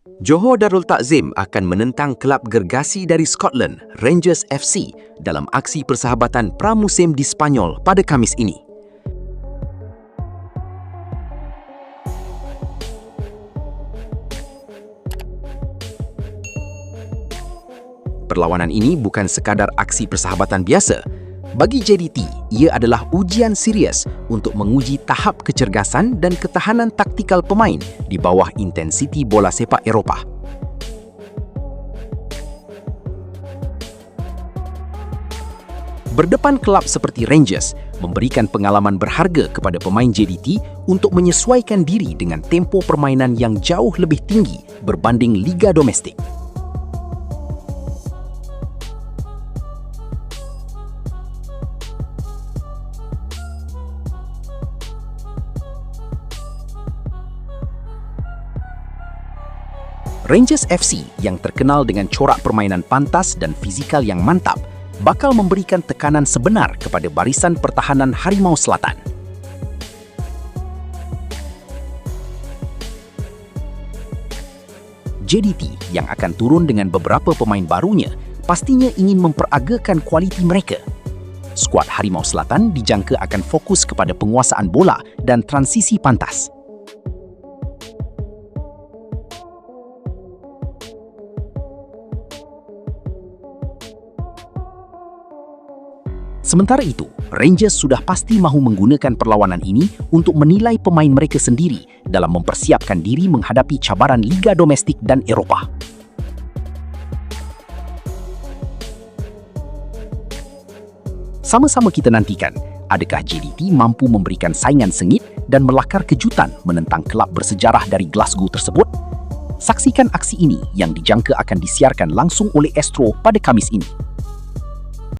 Johor Darul Takzim akan menentang kelab gergasi dari Scotland, Rangers FC, dalam aksi persahabatan pramusim di Sepanyol pada Khamis ini. Perlawanan ini bukan sekadar aksi persahabatan biasa. Bagi JDT, ia adalah ujian serius untuk menguji tahap kecergasan dan ketahanan taktikal pemain di bawah intensiti bola sepak Eropah. Berdepan kelab seperti Rangers memberikan pengalaman berharga kepada pemain JDT untuk menyesuaikan diri dengan tempo permainan yang jauh lebih tinggi berbanding liga domestik. Rangers FC yang terkenal dengan corak permainan pantas dan fizikal yang mantap bakal memberikan tekanan sebenar kepada barisan pertahanan Harimau Selatan. JDT yang akan turun dengan beberapa pemain barunya pastinya ingin memperagakan kualiti mereka. Skuad Harimau Selatan dijangka akan fokus kepada penguasaan bola dan transisi pantas. Sementara itu, Rangers sudah pasti mahu menggunakan perlawanan ini untuk menilai pemain mereka sendiri dalam mempersiapkan diri menghadapi cabaran liga domestik dan Eropah. Sama-sama kita nantikan, adakah JDT mampu memberikan saingan sengit dan melakar kejutan menentang kelab bersejarah dari Glasgow tersebut? Saksikan aksi ini yang dijangka akan disiarkan langsung oleh Astro pada Khamis ini.